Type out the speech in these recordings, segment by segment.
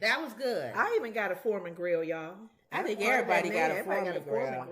That was good. I even got a Foreman grill, y'all. I think everybody got a Foreman grill. $1.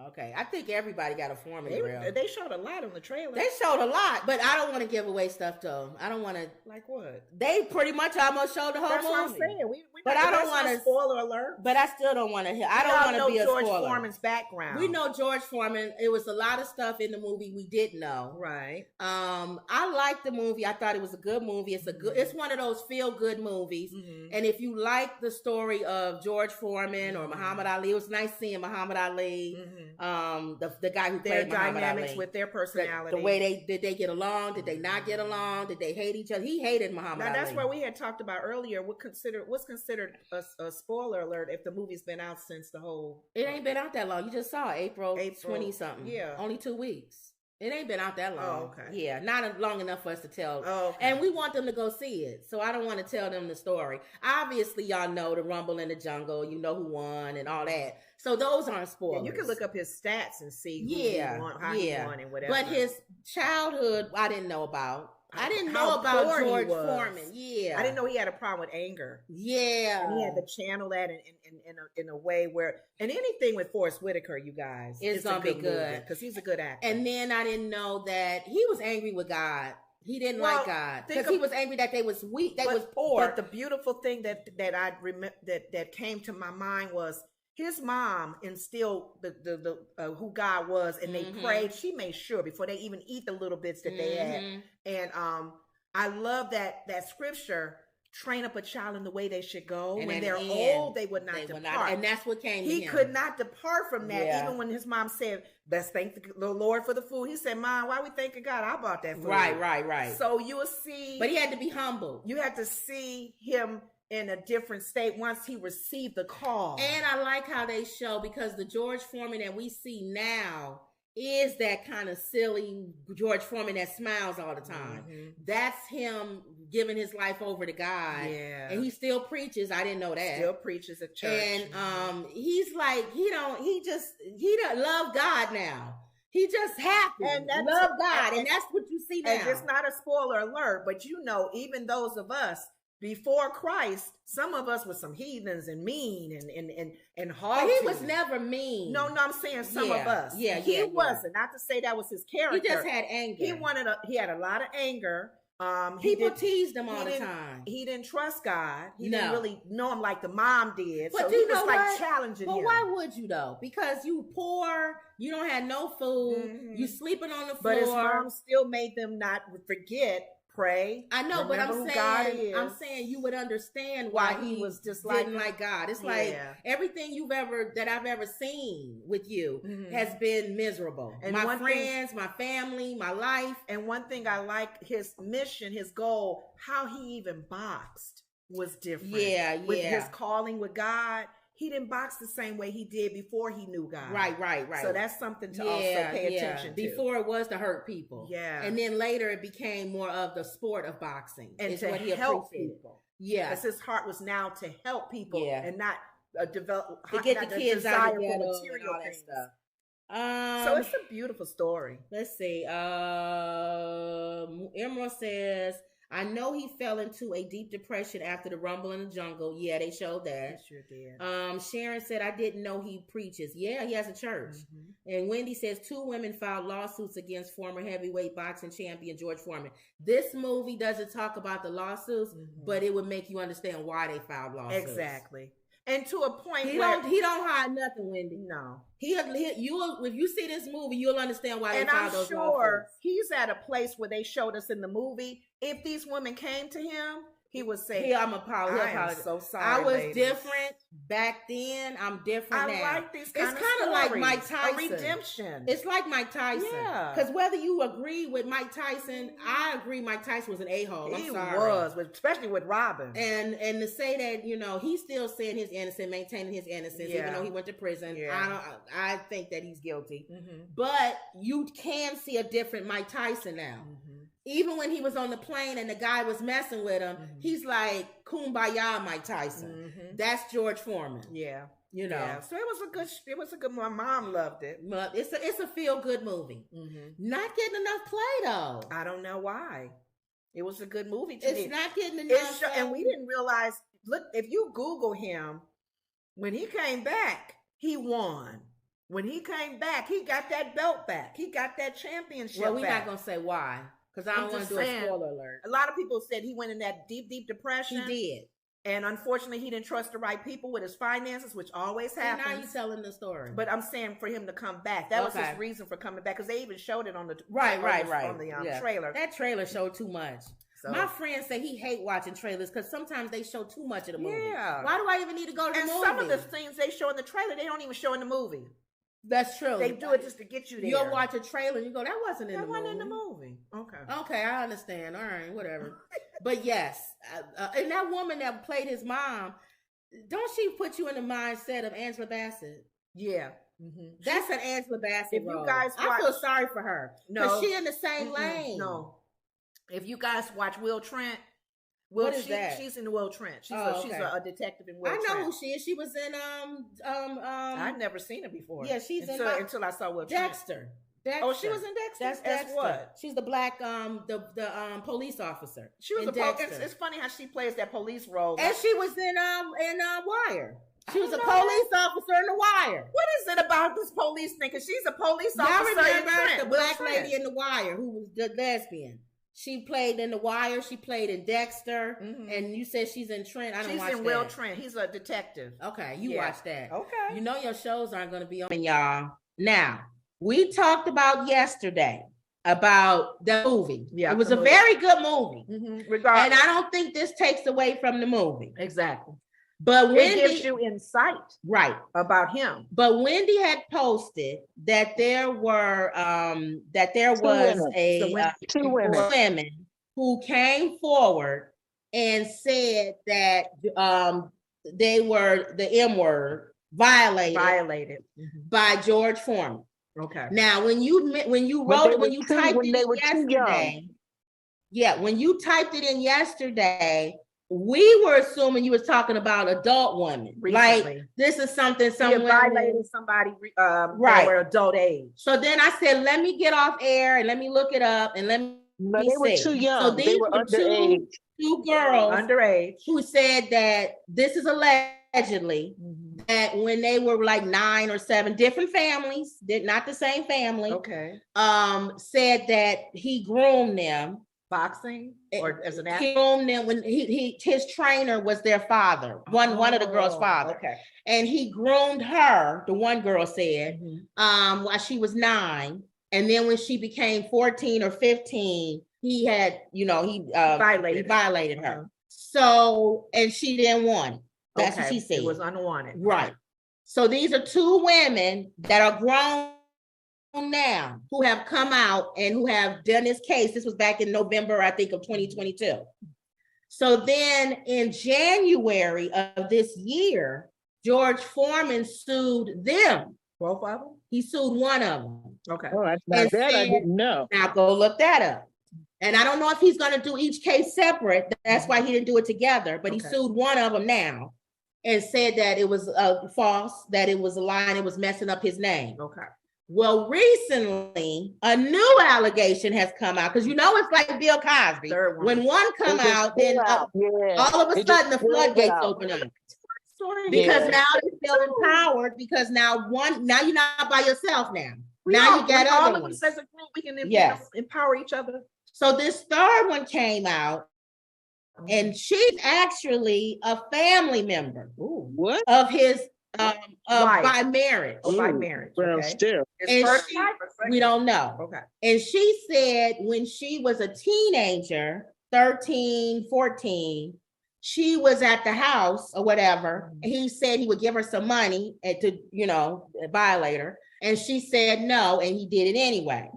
Okay, I think everybody got a Foreman grill. They showed a lot on the trailer. They showed a lot, but I don't want to give away stuff to them. I don't want to. Like what? They pretty much almost showed the whole movie. That's what I'm saying. But I don't want to spoiler alert. But I still don't want to hear. I don't want to be a spoiler. George Foreman's background. We know George Foreman. It was a lot of stuff in the movie we didn't know. Right. I liked the movie. I thought it was a good movie. It's one of those feel good movies. Mm-hmm. And if you like the story of George Foreman or Muhammad Ali, it was nice seeing Muhammad Ali. Mm-hmm. The guy who played Muhammad dynamics Ali. with their personality. The way did they get along? Did they not get along? Did they hate each other? He hated Muhammad Ali. That's what we had talked about earlier. What's considered a spoiler alert if the movie's been out since the whole. It ain't been out that long. You just saw April 20 something. Yeah, only 2 weeks. It ain't been out that long. Oh, okay. Yeah, not long enough for us to tell. Oh, okay. And we want them to go see it. So I don't want to tell them the story. Obviously, y'all know the Rumble in the Jungle. You know who won and all that. So those aren't spoilers. Yeah, you can look up his stats and see who he won, how he won and whatever. But his childhood, I didn't know about. I didn't know about George Foreman. Yeah, I didn't know he had a problem with anger. Yeah, and he had to channel that in a way where, and anything with Forrest Whitaker, you guys, it's gonna be good because he's a good actor. And then I didn't know that he was angry with God. He didn't like God because he was angry that they was weak, they was poor. But the beautiful thing that I remember that came to my mind was his mom instilled the who God was, and they prayed. She made sure before they even eat the little bits that they had. And I love that scripture. Train up a child in the way they should go. And when they're old, they would not depart. And that's what came to him. He could not depart from that. Even when his mom said, let's thank the Lord for the food. He said, Mom, why we thanking God? I bought that food. Right. So you will see. But he had to be humble. You had to see him in a different state once he received the call. And I like how they show, because the George Foreman that we see now is that kind of silly George Foreman that smiles all the time. Mm-hmm. That's him giving his life over to God. Yeah. And he still preaches. I didn't know that. Still preaches at church. And he's like, he don't love God now. He just happy. And love God. And that's what you see now. And it's not a spoiler alert, but even those of us before Christ, some of us were some heathens and mean and hard. But he was never mean. No, I'm saying some of us. Yeah, he wasn't. Not to say that was his character. He just had anger. He had a lot of anger. People teased him all the time. He didn't trust God. He didn't really know him like the mom did. But so he was like challenging him. But why would you though? Because you poor, you don't have no food, you sleeping on the floor. But his mom still made them not forget. Pray. I know, but I'm saying you would understand why he was just didn't like God. It's like everything that I've ever seen with you has been miserable. And my friends, my family, my life. And one thing I like, his mission, his goal, how he even boxed was different. With his calling with God. He didn't box the same way he did before he knew God. Right. So that's something to also pay attention to. Before it was to hurt people. Yeah. And then later it became more of the sport of boxing. And to help people. Yeah. Because his heart was now to help people and not develop. To get the kids out of the ghetto and all that stuff. So it's a beautiful story. Let's see. Emerald says, I know he fell into a deep depression after the Rumble in the Jungle. Yeah, they showed that. They sure did. Sharon said, I didn't know he preaches. Yeah, he has a church. Mm-hmm. And Wendy says 2 women filed lawsuits against former heavyweight boxing champion George Foreman. This movie doesn't talk about the lawsuits, but it would make you understand why they filed lawsuits. Exactly. And to a point he don't hide nothing, Wendy. No. If you see this movie, you'll understand why they filed those lawsuits. And I'm sure he's at a place where they showed us in the movie. If these women came to him, he would say, I'm so sorry. I was different back then. I'm different now. I like these kind of stories. It's kind of like Mike Tyson. A redemption. It's like Mike Tyson. Yeah. Because whether you agree with Mike Tyson, I agree Mike Tyson was an a-hole. He was, especially with Robin. And to say that, he's still saying his innocence, maintaining his innocence, even though he went to prison. Yeah. I think that he's guilty. Mm-hmm. But you can see a different Mike Tyson now. Mm-hmm. Even when he was on the plane and the guy was messing with him, he's like, kumbaya, Mike Tyson. Mm-hmm. That's George Foreman. Yeah. Yeah. So it was a good, my mom loved it. But it's a feel good movie. Mm-hmm. Not getting enough play though. I don't know why. It was a good movie to It's me. not getting enough. And we didn't realize, look, if you Google him, when he came back, he won. When he came back, he got that belt back. He got that championship Well, we're back. not going to say why, because I don't want to do a spoiler alert. A lot of people said he went in that deep, deep depression. He did. And unfortunately, he didn't trust the right people with his finances, which always happens. And now you're telling the story. But I'm saying for him to come back. That was his reason for coming back, because they even showed it on the on the trailer. That trailer showed too much. So. My friends say he hate watching trailers because sometimes they show too much of the movie. Yeah. Why do I even need to go to the movie? And some of the things they show in the trailer, they don't even show in the movie. That's true. They do it just to get you there. You'll watch a trailer and you go, that wasn't in the movie. Okay, I understand. All right, whatever. But yes, and that woman that played his mom, don't she put you in the mindset of Angela Bassett? Yeah. Mm-hmm. That's an Angela Bassett role. You guys I feel sorry for her. No. She in the same lane. No. If you guys watch Will Trent, what is that? She's in Will Trent. She's a detective in Will Trent. I know who she is. She was in I'd never seen her before. Yeah, she's until I saw Will Dexter. Trent. Oh, she was in Dexter. That's what? She's the black the police officer. She was it's funny how she plays that police role. And she was in Wire. She was a police officer in The Wire. What is it about this police thing? Because she's a police officer. Y'all remember the black lady in The Wire who was the lesbian? She played in The Wire. She played in Dexter. Mm-hmm. And you said she's in Trent. She's in Will Trent. He's a detective. Okay, you watch that. Okay. You know your shows aren't going to be on, y'all. Now, we talked about yesterday about the movie. Yeah, it was a very good movie. Mm-hmm. And I don't think this takes away from the movie. Exactly. But Wendy, it gives you insight, right, about him. But Wendy had posted that there were two women who came forward and said that they were the M word violated by George Foreman. Okay. Now, when you typed it in yesterday, we were assuming you was talking about adult women. Recently. Like this is something someone violated somebody right. They were adult age. So then I said, let me get off air and let me look it up and let me they see. Were too young. So these they were underage. Two girls underage who said that this is allegedly that when they were like 9 or 7, different families, not the same family. Okay. Said that he groomed them. Boxing or as an athlete? He groomed them when his trainer was their father, one of the girls' father. Okay. And he groomed her, the one girl said, while she was 9. And then when she became 14 or 15, he had, he violated her. So, and she didn't want it. That's what she said. It was unwanted. Right. So these are two women that are grown now who have come out and who have done this case. This was back in November, I think, of 2022. So then in January of this year, George Foreman sued them. Both of them? He sued one of them. Okay. Oh, that's not bad. I didn't know. Now go look that up. And I don't know if he's going to do each case separate. That's why he didn't do it together. But he sued one of them now and said that it was false, that it was a lie, and it was messing up his name. Okay. Well, recently, a new allegation has come out because it's like Bill Cosby. When one come out, then all of a sudden the floodgates open up. Because now they feel empowered because now you're not by yourself now. Now you got all other of ones. Us as a group, we can empower each other. So this third one came out, and she's actually a family member of his by marriage. By marriage. Well, still. And we don't know. Okay. And she said when she was a teenager, 13, 14, she was at the house or whatever. And he said he would give her some money to, violate her. And she said no, and he did it anyway.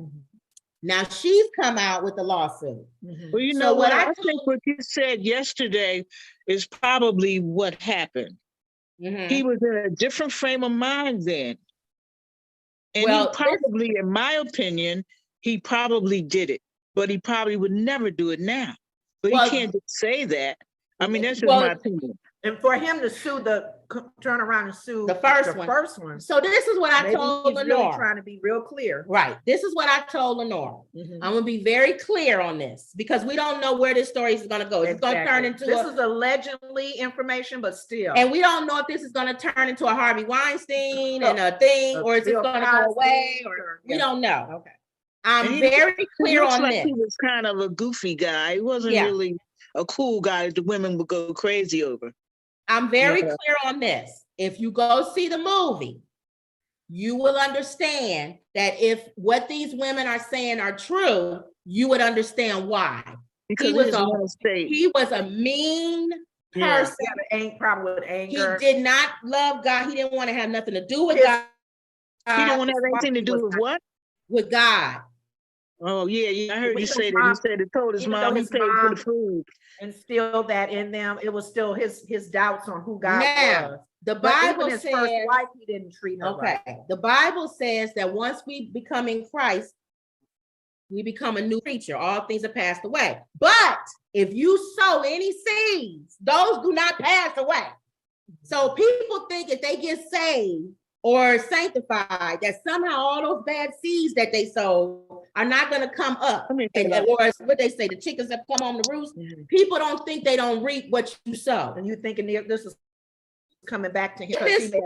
Now she's come out with the lawsuit. Well, you know what? I think what you said yesterday is probably what happened. He was in a different frame of mind then. And he probably, in my opinion, he probably did it, but he probably would never do it now. But he can't just say that. I mean, that's just my opinion. And for him to turn around and sue the first one. So this is what I told Lenore. Really trying to be real clear. Right. This is what I told Lenore. I'm going to be very clear on this because we don't know where this story is going to go. It's going to turn into this is allegedly information, but still. And we don't know if this is going to turn into a Harvey Weinstein and a thing, or is it going to go away, or we don't know. Okay. I'm very clear on like this. He was kind of a goofy guy. He wasn't really a cool guy that the women would go crazy over. I'm very clear on this. If you go see the movie, you will understand that if what these women are saying are true, you would understand why. Because he was a mean person. Probably with anger. He did not love God. He didn't want to have nothing to do with God. He didn't want to have anything to do with what? With God. Oh, yeah. I heard you say that. He said it told his mom he paid for the food. Instilled that in them. It was still his doubts on who God was. The Bible says, first wife, he didn't treat her right. The Bible says that once we become in Christ, we become a new creature. All things are passed away. But if you sow any seeds, those do not pass away. So people think if they get saved or sanctified, that somehow all those bad seeds that they sow are not going to come up. Or what they say, the chickens that come on the roost. People don't think they don't reap what you sow. And you thinking this is coming back to him. I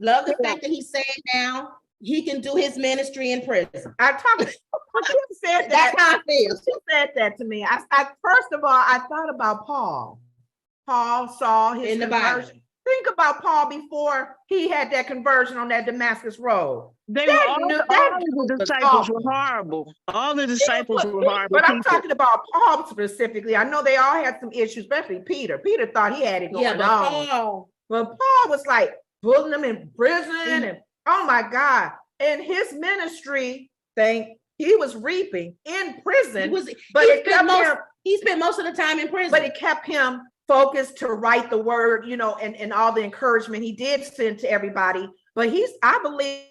love the fact that he's saying now he can do his ministry in prison. She said that. That's how I feel. She said that to me. I first of all, I thought about Paul. Paul saw his in the Bible. Think about Paul before he had that conversion on that Damascus road. All the disciples were horrible. All the disciples were horrible. But I'm talking about Paul specifically. I know they all had some issues, especially Peter. Peter thought he had it going on. But Paul was like putting them in prison and oh my God. And his ministry thing, he was reaping in prison. He spent most of the time in prison. But it kept him focused to write the word, and all the encouragement he did send to everybody. But I believe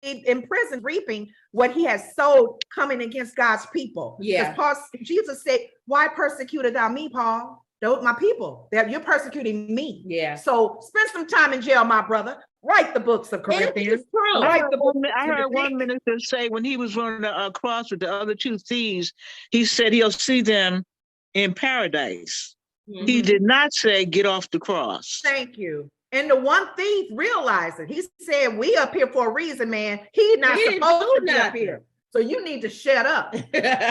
in prison reaping what he has sowed coming against God's people. Yeah. Jesus said, why persecutest thou me, Paul? Those my people. You're persecuting me. Yeah. So spend some time in jail, my brother. Write the books of Corinthians. I heard one minister say when he was running across with the other two thieves, he said he'll see them in paradise. He did not say get off the cross. Thank you. And the one thief realized it. He said, we up here for a reason, man. He's not supposed to be up here. So you need to shut up.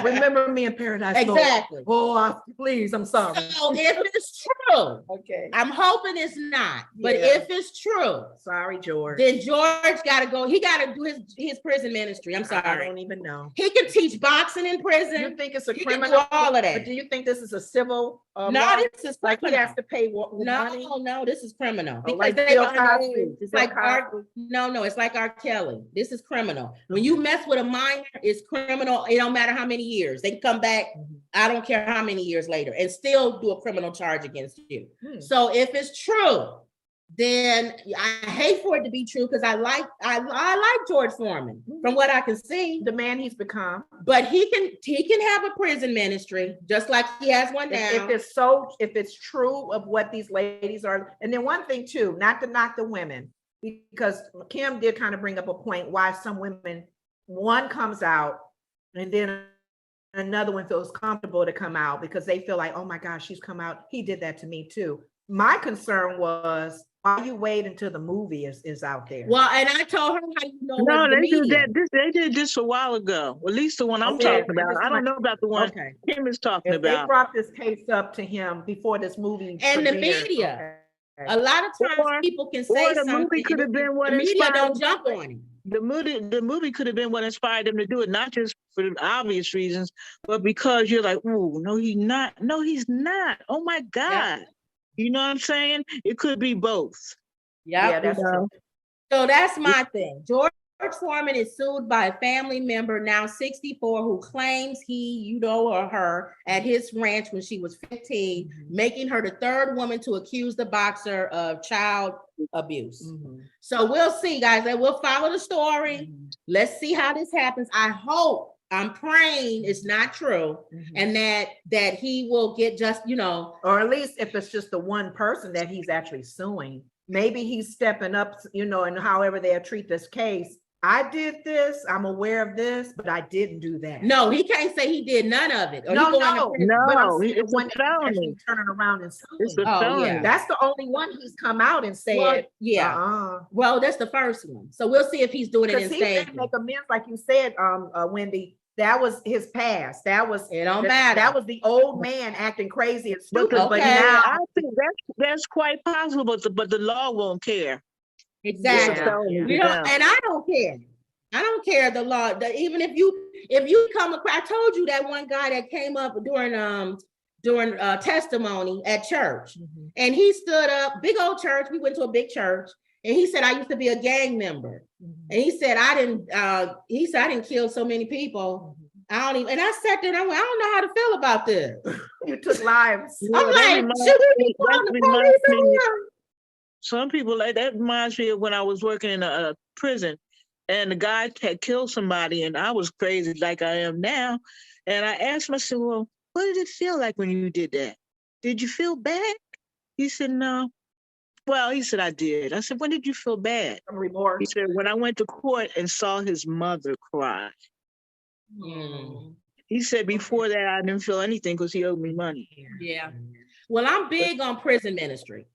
Remember me in paradise. Exactly. Lord. Oh, please, I'm sorry. So if it's true, okay. I'm hoping it's not. But if it's true, sorry, George. Then George got to go. He got to do his prison ministry. I'm sorry. I don't even know. He can teach boxing in prison. You think it's a criminal? Can do all of that. But do you think this is a civil? No, this is like he has to pay money. No, this is criminal. Oh, because it's like it's like R. Kelly. This is criminal. When you mess with a minor, it's criminal. It don't matter how many years. They can come back, I don't care how many years later, and still do a criminal charge against you. So if it's true, then I hate for it to be true because I like George Foreman from what I can see, the man he's become. But he can have a prison ministry just like he has one now. If it's true of what these ladies are, and then one thing too, not to knock the women, because Kim did kind of bring up a point why some women, one comes out and then another one feels comfortable to come out because they feel like, oh my gosh, she's come out. He did that to me too. My concern was, why you wait until the movie is out there? Well, and I told her how you know. No, they did that. They did this a while ago. At least the one I'm talking about. I don't know about the one Kim is talking about. They brought this case up to him before this movie and the media. A lot of times people can say the movie could have been what the media don't jump on him. The movie could have been what inspired them to do it, not just for obvious reasons, but because you're like, oh, no, he's not. No, he's not. Oh my God. Yeah. You know what I'm saying? It could be both. Yeah, that's true. So that's my thing. George Foreman is sued by a family member, now 64, who claims he, or her, at his ranch when she was 15, making her the third woman to accuse the boxer of child abuse. So we'll see, guys, and we'll follow the story. Let's see how this happens. I hope I'm praying it's not true, and that he will get just, or at least if it's just the one person that he's actually suing, maybe he's stepping up, and however they'll treat this case. I did this. I'm aware of this, but I didn't do that. No, he can't say he did none of it. No, it's a felony. Turning around and suing. It's a felony. That's the only one he's come out and said. Well, that's the first one. So we'll see if he's doing it in stages. He make amends, like you said, Wendy. That was his past. That was it. Don't matter. That was the old man acting crazy and stupid. But now I think that's quite possible, but the law won't care. Exactly. And I don't care. I don't care the law. Even if you come across, I told you that one guy that came up during testimony at church, and he stood up, big old church. We went to a big church, and he said, "I used to be a gang member," and he said, "I didn't kill so many people. I don't even." And I sat there and I went, "I don't know how to feel about this." You took lives. I'm like, should we be calling the police? Some people, like that reminds me of when I was working in a prison, and the guy had killed somebody, and I was crazy like I am now. And I asked myself, "Well, what did it feel like when you did that? Did you feel bad?" He said, "No." Well, he said, "I did." I said, "When did you feel bad?" Some remorse. He said, "When I went to court and saw his mother cry." He said, "Before that, I didn't feel anything because he owed me money." Yeah. Well, I'm big on prison ministry.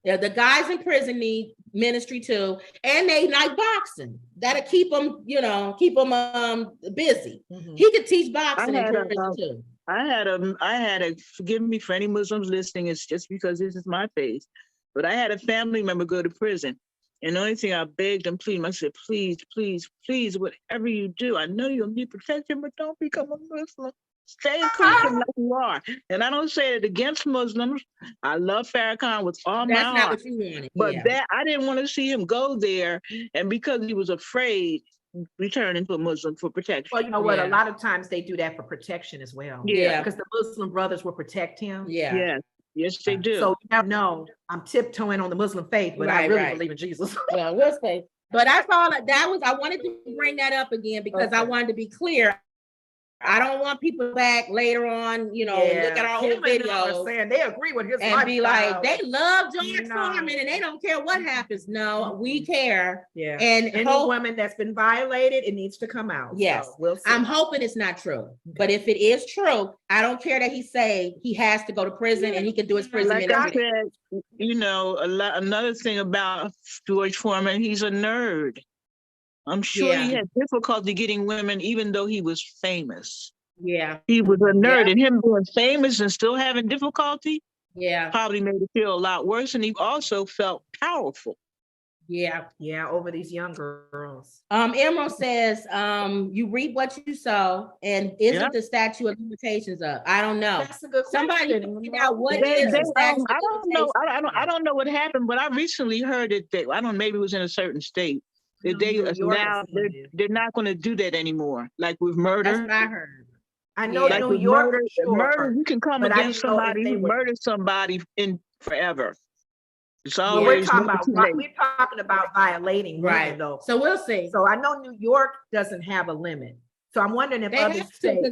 Yeah, the guys in prison need ministry too, and they like boxing. That'll keep them, busy. He could teach boxing in prison too. I had a forgive me for any Muslims listening. It's just because this is my faith, but I had a family member go to prison, and the only thing I begged and pleaded, I said, "Please, please, please, whatever you do, I know you'll need protection, but don't become a Muslim. Stay a Christian like you are." And I don't say it against Muslims. I love Farrakhan with all my heart. That's not what you wanted. But that I didn't want to see him go there, and because he was afraid, return into a Muslim for protection. Well, you know what? A lot of times they do that for protection as well. Yeah, because the Muslim brothers will protect him. Yeah. Yes, they do. So you never know. I'm tiptoeing on the Muslim faith, but I really believe in Jesus. Yeah, we'll say. But that's all. I wanted to bring that up again because I wanted to be clear. I don't want people back later on, look at our old videos saying they agree with his and be like, they love George Foreman and they don't care what happens. No, we care. Yeah. And any woman that's been violated, it needs to come out. Yes. So we'll see. I'm hoping it's not true. But if it is true, I don't care that he say he has to go to prison and he can do his prison. Like I said, another thing about George Foreman, he's a nerd. I'm sure he had difficulty getting women, even though he was famous. Yeah. He was a nerd, and him being famous and still having difficulty probably made it feel a lot worse. And he also felt powerful. Yeah. Yeah, over these young girls. Emerald says, you reap what you sow, and isn't the statute of limitations up? I don't know. That's a good Somebody figure out what is the statute I don't know. I don't know what happened, but I recently heard it that maybe it was in a certain state. They're not going to do that anymore. Like with murder. That's what I heard. I know like New York. Murder, you can come against somebody who murdered somebody in forever. It's always we're talking about violating women, though. So we'll see. So I know New York doesn't have a limit. So I'm wondering if other states.